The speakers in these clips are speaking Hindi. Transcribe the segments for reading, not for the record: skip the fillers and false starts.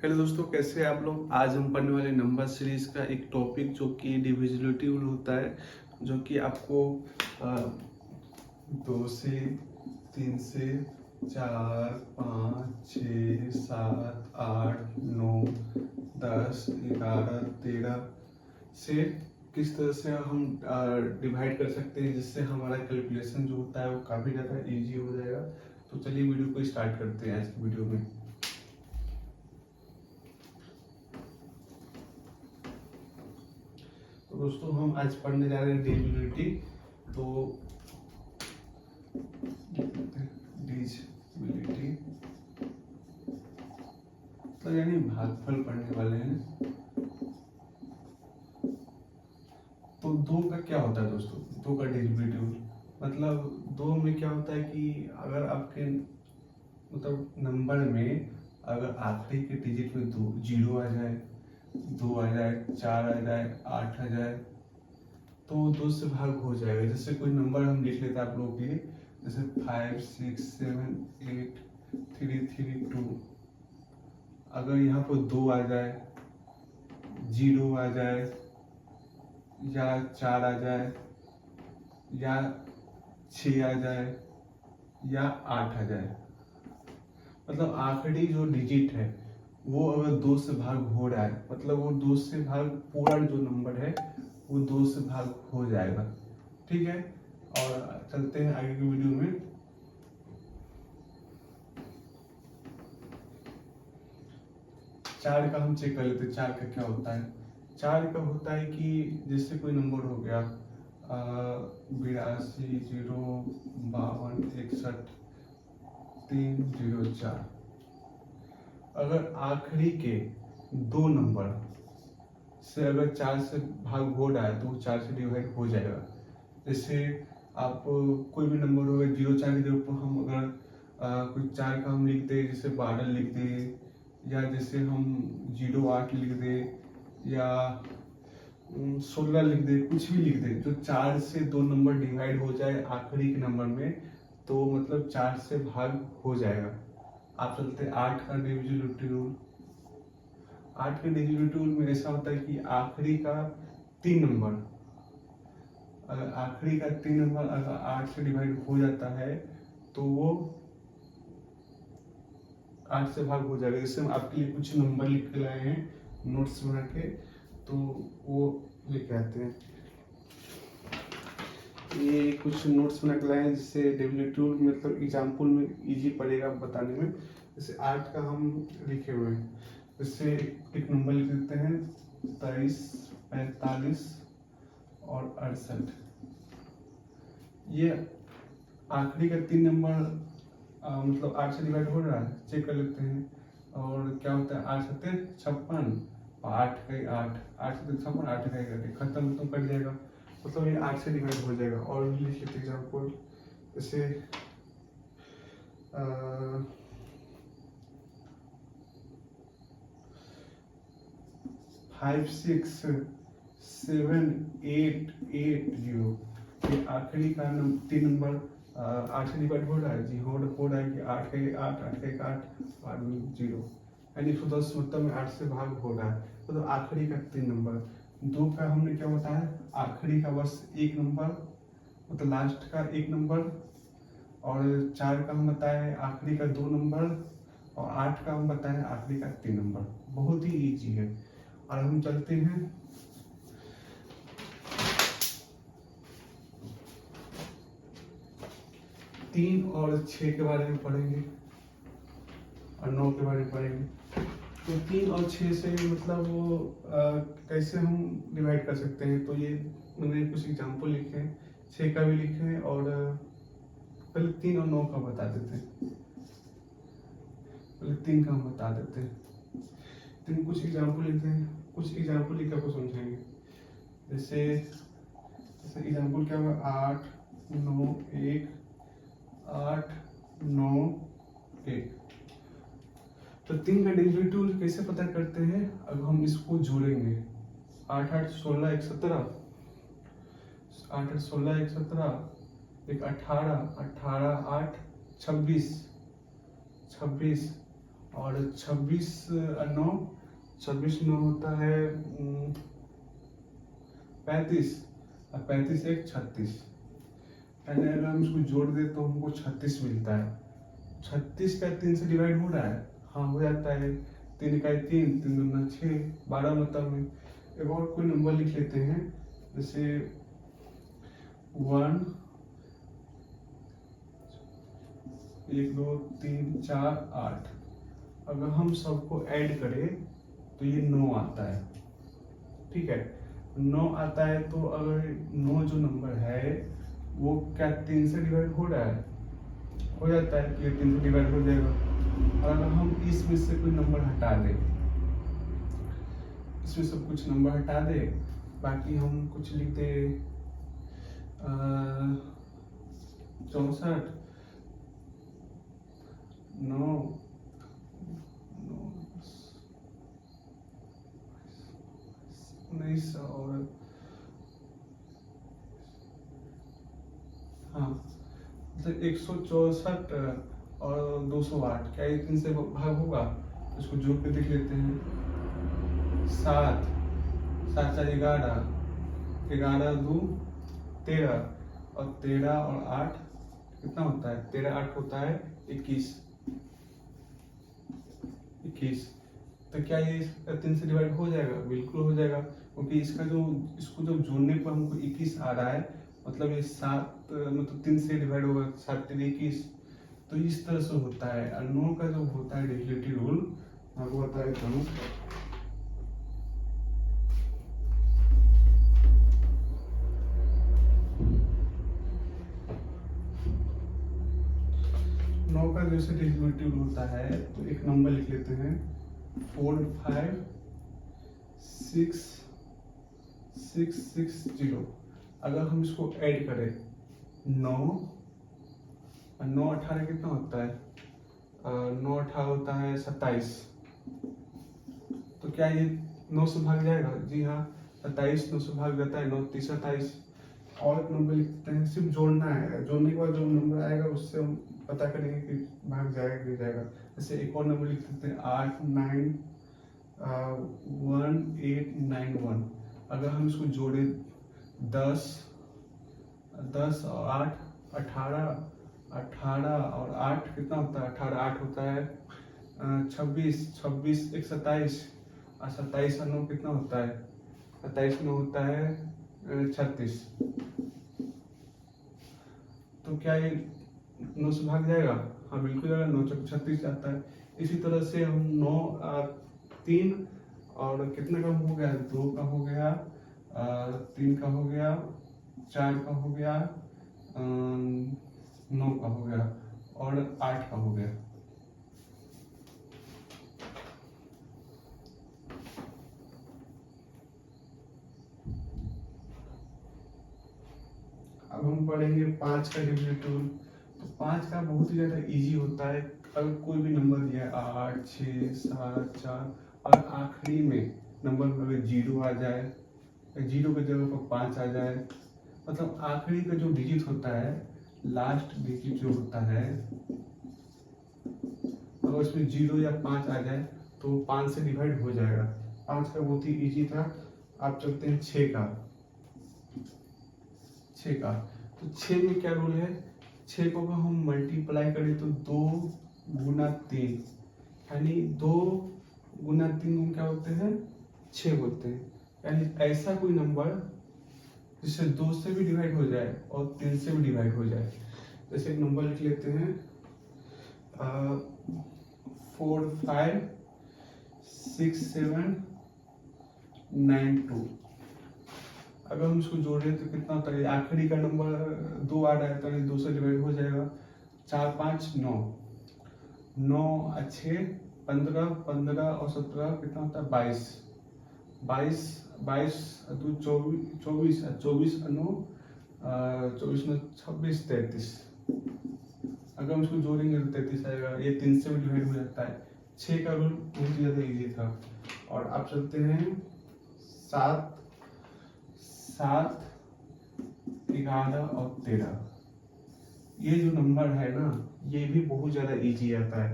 हेलो दोस्तों, कैसे हैं आप लोग। आज हम पढ़ने वाले नंबर सीरीज का एक टॉपिक जो कि डिविजिबिलिटी रूल होता है, जो कि आपको 2 से 3 से 4 5 6 7 8 9 10 11 13 से किस तरह से हम डिवाइड कर सकते हैं, जिससे हमारा कैलकुलेशन जो होता है वो काफ़ी ज़्यादा इजी हो जाएगा। तो चलिए वीडियो को स्टार्ट करते हैं आज की वीडियो में। तो दोस्तों, हम आज पढ़ने जा रहे हैं डिविजिबिलिटी। तो डिविजिबिलिटी तो यानी भागफल पढ़ने वाले हैं। तो दो का क्या होता है दोस्तों, दो का डिविजिबिलिटी रूल मतलब दो में क्या होता है कि अगर आपके मतलब नंबर में अगर आखिरी के डिजिट में दो जीरो आ जाए, 2 आ जाए, 4 आ जाए, 8 आ जाए, तो 2 से भाग हो जाएगा। जैसे कोई नंबर हम लिख लेते हैं आप लोगों के लिए, जैसे 5 6 7 8 3 3 2। अगर यहाँ पर 2 आ जाए, 0 आ जाए, या 4 आ जाए, या 6 आ जाए, या 8 आ जाए, मतलब आखिरी जो डिजिट है वो अगर 2 से भाग हो रहा है, मतलब वो 2 से भाग पूरा जो नंबर है वो 2 से भाग हो जाएगा। ठीक है, और चलते हैं आगे की वीडियो में। चार का हम चेक कर लेते हैं, चार का क्या होता है। चार का होता है कि जैसे कोई नंबर हो गया 82 0 52 61 304। अगर आखिरी के दो नंबर से अगर 4 से भाग हो रहा है तो 4 से डिवाइड हो जाएगा। जैसे आप कोई भी नंबर होगा 0 4 के जगह पर हम अगर कोई 4 का हम लिख दे, जैसे 12 लिख दे, या जैसे हम 08 लिख दे, या 16 लिख दे, कुछ भी लिख दे, जो 4 से दो नंबर डिवाइड हो जाए आखिरी के नंबर में, तो मतलब 4 से भाग हो जाएगा। आप चलते 8 का डिविजिबिलिटी रूल। 8 के डिविजिबिलिटी रूल में ऐसा होता है कि आखिरी का 3 नंबर, अगर आखिरी का 3 नंबर अगर 8 से डिवाइड हो जाता है तो वो 8 से भाग हो जाएगा। जैसे हम आपके लिए कुछ नंबर लिख के लाए हैं नोट्स बना के, तो वो लेके आते हैं। ये कुछ नोट्स बना के लाए हैं जिससे डिविजिबिलिटी रूल मतलब एग्जाम्पल में इजी पड़ेगा बताने में। जैसे 8 का हम लिखे हुए हैं, जैसे एक नंबर लिख देते हैं 23 45 और 68। ये आखिरी का 3 नंबर मतलब 8 से डिवाइड हो रहा है, चेक कर लेते हैं। और क्या होता है 8 7 56 और 8 का 8 8 7 56 8 का 8 खत्म तो कट जाएगा, मतलब ये 8 से डिवाइड हो जाएगा। और भी लिख लेते एग्जाम्पल, जैसे 5 6 7 8 8 0। ये आखिरी का 3 नंबर 8 से डिवाइड हो रहा है जी, हो रहा है कि 8 का 8 8 का 8 और 0, यानी 110 मतलब में 8 से भाग हो रहा है। तो आखिरी का 3 नंबर। 2 का हमने क्या बताया, आखिरी का बस एक नंबर, मतलब लास्ट का एक नंबर। और 4 का हम बताए आखिरी का 2 नंबर, और 8 का हम बताए आखिरी का 3 नंबर। बहुत ही ईजी है। और हम चलते हैं 3 और 6 के बारे में पढ़ेंगे, और 9 के बारे में पढ़ेंगे। तो 3 और 6 से मतलब वो कैसे हम डिवाइड कर सकते हैं, तो ये मैंने कुछ एग्जाम्पल लिखे हैं। 6 का भी लिखे हैं, और पहले 3 और 9 का बता देते हैं। पहले 3 का हम बता देते हैं। 3 कुछ एग्जाम्पल लिखते हैं, कुछ एग्जाम्पल लिख आपको समझाएंगे। जैसे एग्जाम्पल क्या हुआ, 8 9 1 8 9 1। तो 3 का डिविजिबिलिटी रूल कैसे पता करते हैं, अब हम इसको जोड़ेंगे। 8 8 16 1 17, 8 8 16 1 17, एक 18 18 8 26 26, और 26 9 होता है 35, और 35 एक 36। यानी अगर हम इसको जोड़ दे तो हमको 36 मिलता है। 36 का 3 से डिवाइड हो रहा है, हाँ हो जाता है। 3 का 3, 3 दूना 6, 12 मतलब में। एक और कोई नंबर लिख लेते हैं, जैसे 1 1 2 3 4 8। अगर हम सबको ऐड करें तो ये 9 आता है, ठीक है। 9 आता है, तो अगर 9 जो नंबर है वो क्या 3 से डिवाइड हो रहा है, हो जाता है, तो ये 3 से डिवाइड हो जाएगा। और अगर हम इसमें से कोई नंबर हटा दें, इसमें सब कुछ नंबर हटा दे, बाकी हम कुछ लिख दे 64 9 19 और हाँ मतलब 164 और 208, क्या ये 3 से भाग होगा? इसको जोड़ के देख लेते हैं। 7 7 4 11, 11 2 13, और 13 और 8 कितना होता है? 13 8 होता है 21। तो क्या ये 3 से डिवाइड हो जाएगा? बिल्कुल हो जाएगा, क्योंकि इसको जब जोड़ने पर हमको 21 आ रहा है, मतलब ये 7 मतलब 3 से डिवाइड होगा, 7 3 21। तो इस तरह से होता है। और 9 का जो होता है डिविजिबिलिटी रूल, आपको बता देता हूँ। का जैसे डिविजिबिलिटी रूल होता है, तो एक नंबर लिख लेते हैं 4 5 6 6 6 0। अगर हम इसको ऐड करें 9 9 18 कितना होता है? 9 18 होता है 27। तो क्या ये 9 से भाग जाएगा? जी हाँ, 27 9 से भाग जाता है, 9 3 27। और एक नंबर लिखते हैं, सिर्फ जोड़ना है, जोड़ने के बाद जो नंबर आएगा उससे हम पता करेंगे कि भाग जाएगा कि जाएगा। जैसे एक और नंबर लिख सकते हैं 8 9 1 8 9 1। अगर हम इसको जोड़े 10 10 और 8 18, 18 और 8 कितना होता है? 18 8 होता है 26, 26 एक 27, और 27 और 9 कितना होता है? 27 9 होता है 36। तो क्या ये 9 से भाग जाएगा? हाँ बिल्कुल जाएगा, 9 चौक 36 आता है। इसी तरह से हम 9 3 और कितने का हो गया? 2 का हो गया, 3 का हो गया, 4 का हो गया, 9 का हो गया, और 8 का हो गया। अब हम पढ़ेंगे 5 का डिविजिबिलिटी रूल। तो 5 का बहुत ही ज्यादा इजी होता है। अगर कोई भी नंबर दिया है 8 6 7 4, और आखिरी में नंबर में अगर 0 आ जाए, 0 की जगह पर 5 आ जाए, मतलब आखिरी का जो डिजिट होता है, लास्ट डिजिट जो होता है, अगर उसमें 0 या 5 आ जाए तो 5 से डिवाइड हो जाएगा। 5 का बहुत ही इजी था। आप चलते हैं 6 का। 6 का, तो 6 में क्या रूल है? 6 को अगर हम मल्टीप्लाई करें तो 2 गुना 3, यानी 2 गुना 3 क्या होते हैं? 6 होते हैं। यानी ऐसा कोई नंबर जिससे 2 से भी डिवाइड हो जाए और 3 से भी डिवाइड हो जाए। जैसे एक नंबर लिख लेते हैं 4 5 6 7 9 2। अगर हम इसको जोड़े तो कितना होता है? आखिरी का नंबर 2 आ रहा है, तो 2 से डिवाइड हो जाएगा। 4 5 9, 9 6 15, 15 और 17 कितना होता है? 22, 22 22 2 24, 24 24 9 24 9 26 33। अगर हम इसको जोड़ेंगे तो 33 आएगा। ये 3 से भी डिवाइड हो जाता है। 6 का रूल बहुत ही ज्यादा इजी था। और आप चलते हैं 7 7 11 और 13। ये जो नंबर है ना, ये भी बहुत ज्यादा इजी आता है।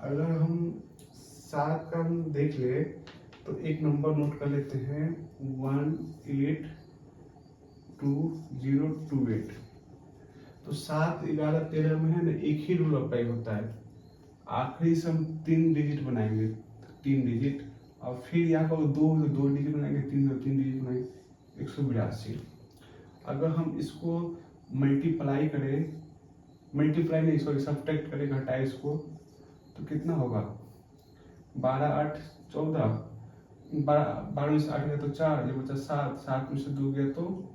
अगर हम 7 का हम देख ले तो एक नंबर नोट कर लेते हैं 182028। तो 7, 11, 13 में है ना एक ही रूल अप्लाई होता है, आखिरी से हम 3 डिजिट बनाएंगे, 3 डिजिट, और फिर यहाँ पर 2 तो 2 डिजिट बनाएंगे, 3 तो 3 डिजिट बनाएंगे, 182। अगर हम इसको मल्टीप्लाई करें, मल्टीप्लाई नहीं सॉरी सब्ट्रैक्ट करें, घटाए इसको, तो कितना होगा 12, 8, 14, 12 में से 8 गया तो 4, ये बचा 7, 7 में से 2 गया तो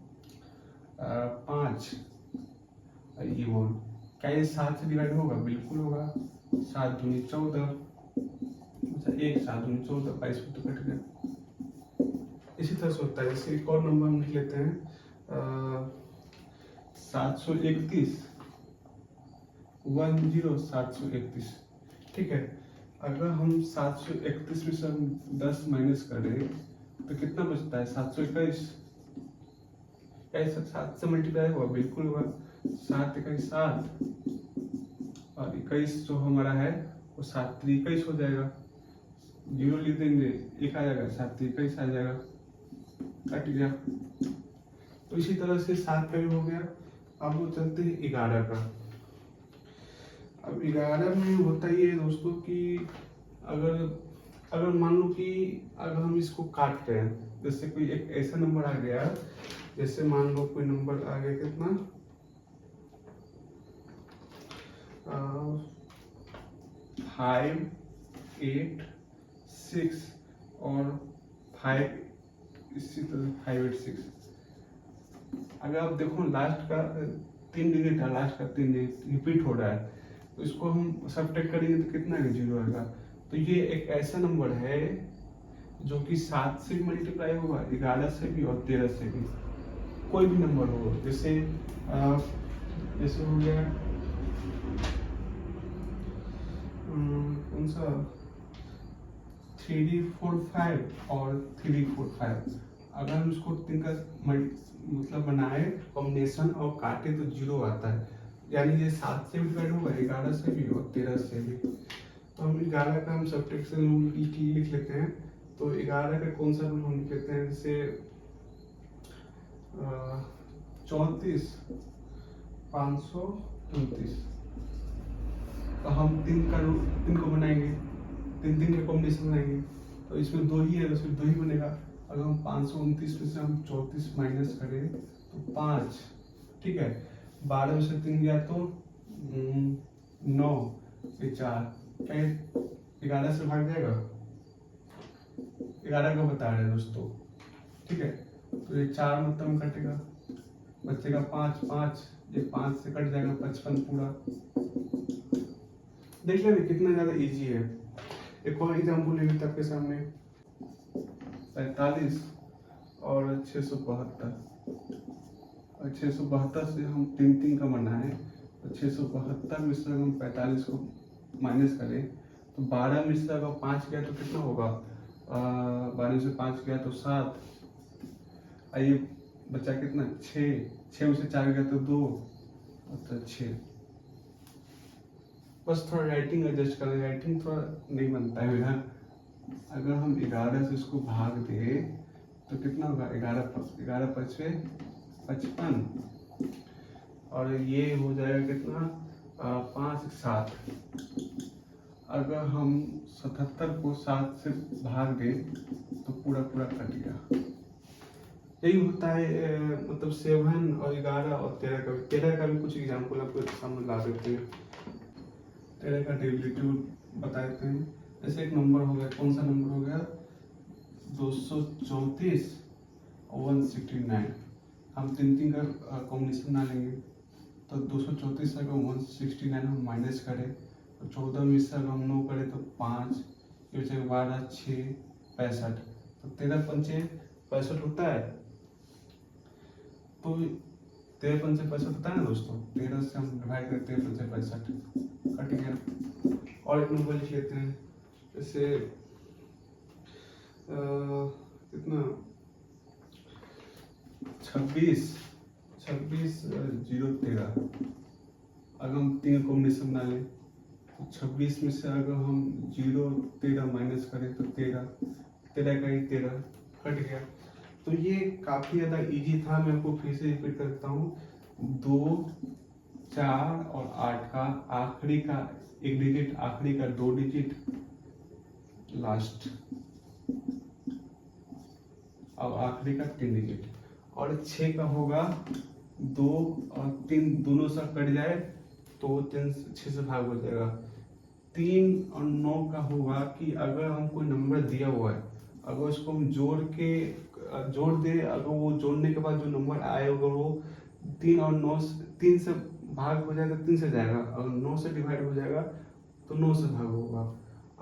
5। ये बोल क्या ये 7 से डिवाइड होगा? बिल्कुल होगा। 7 दूनी 14, अच्छा 1, 7 दूनी 14, 22 में तो कट गया। इसी तरह से होता है। जैसे एक और नंबर हम लिख लेते हैं 731, 731। ठीक है, अगर हम 731 में से हम 10 माइनस करें तो कितना बचता है? 721। क्या 7 से मल्टीप्लाई होगा? बिल्कुल होगा। 7 21 7, और 21 जो हमारा है वो 7 3 21 हो जाएगा, 0 लिख देंगे, 1 आ जाएगा, 7 3 21 आ जाएगा, कट गया। तो इसी तरह से 7 का भी हो गया। अब वो चलते हैं 11 का। अब 11 में होता ये है दोस्तों कि अगर मान लो कि अगर हम इसको काट रहे हैं, जैसे कोई एक ऐसा नंबर आ गया, जैसे मान लो कोई नंबर आ गया कितना 5 8 6 और 5, इसी तरह 5 8 6। अगर आप देखो लास्ट का 3 डिजिट है, लास्ट का 3 डिजिट रिपीट हो रहा है, तो इसको हम सब्ट्रैक्ट करेंगे तो कितना है? 0 आएगा। तो ये एक ऐसा नंबर है जो कि 7 से भी मल्टीप्लाई होगा, 11 से भी और 13 से भी, कोई भी नंबर हो। जैसे हो गया कौन सा 3 4 5 और 3 4 5। अगर हम इसको 3 का मतलब बनाए कॉम्बिनेशन और काटे तो 0 आता है, यानी ये 7 से भी डिवाइड होगा, 11 से भी और 13 से भी। तो हम 11 का हम सब्ट्रैक्शन रूल लिख लेते हैं। तो 11 का कौन सा रूल हम लिख लेते हैं? जैसे 34 529। तो हम 3 को बनाएंगे, 3 का कॉम्बिनेशन बनाएंगे, तो इसमें 2 ही है तो सिर्फ 2 ही बनेगा। अगर हम 529 में से हम 34 माइनस करें तो 5, ठीक है, 12 में से 3 गया तो 9, ये 4, क्या 11 से भाग जाएगा? 11 का बता रहे हैं दोस्तों, ठीक है। तो ये 4 मतलब कटेगा, बचेगा 5, 5, ये 5 से कट जाएगा 55 पूरा। देख लेना कितना ज्यादा इजी है। एक और एग्जाम्पल ले लेते आपके सामने 45 और 672। और 672 से हम 3 का बनाए तो 672 में से हम 45 को माइनस करें तो 12 में से अगर 5 गया तो कितना होगा? 12 में से 5 गया तो 7, आइए बचा कितना 6 में से 4 गया तो 2, तो 6। बस थोड़ा राइटिंग एडजस्ट करें, राइटिंग थोड़ा नहीं बनता है मेरा। अगर हम 11 से इसको भाग दे तो कितना होगा? 11 5 55, और ये हो जाएगा कितना 5 7। अगर हम 77 को 7 से भाग दें तो पूरा कट गया। यही होता है मतलब 7 और 11 और 13 का भी कुछ एग्जाम्पल आपको सामने ला देते हैं। 13 का डेरिवेटिव बता देते हैं। जैसे एक नंबर हो गया, कौन सा नंबर हो गया 234 और 169। हम 3 का कॉम्बिनेशन ना लेंगे तो 234 से अगर 169 हम माइनस करें तो 14 में से अगर हम 9 करें तो 5, ये बचेगा 12 6 65। तो 13 पंचे 65 होता है। तो 13 पंचे 65 होता है ना दोस्तों। 13 से हम डिवाइड करते हैं 13 पंचे 65, कट गया। और एक नंबर लिख लेते हैं, जैसे कितना 26 0 13। अगर हम 3 कॉम्बिनेशन बना लें तो 26 में से अगर हम 0 13 माइनस करें तो 13 13 का ही 13 कट गया। तो ये काफ़ी ज़्यादा इजी था। मैं आपको फिर से रिपीट करता हूँ, 2 4 और 8 का आखिरी का एक डिजिट, आखिरी का 2 डिजिट, लास्ट और आखिरी का 3 डिजिट। और 6 का होगा 2 और 3 दोनों से कट जाए तो 6 से भाग हो जाएगा। 3 और 9 का होगा कि अगर हम कोई नंबर दिया हुआ है, अगर उसको हम जोड़ दे, अगर वो जोड़ने के बाद जो नंबर आए अगर वो 3 और 9 3 से भाग हो जाएगा, 3 से जाएगा, अगर 9 से डिवाइड हो जाएगा तो 9 से भाग होगा।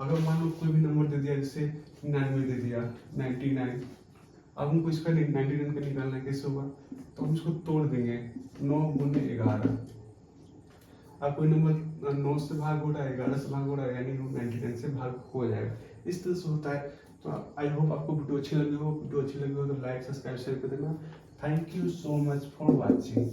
अगर मान लो कोई भी नंबर दे दिया, जैसे 99 दे दिया, 99, अब हमको इसका 99 का निकालना कैसे होगा, तो हम इसको तोड़ देंगे, 9 गुने 11। अब कोई नंबर 9 से भाग हो रहा है, 11 से भाग हो रहा है, यानी 99 से भाग हो जाएगा। इस तरह से होता है। तो आई होप आपको वीडियो अच्छी लगी हो। वीडियो अच्छी लगी हो तो लाइक सब्सक्राइब शेयर कर देना। Thank you so much for watching.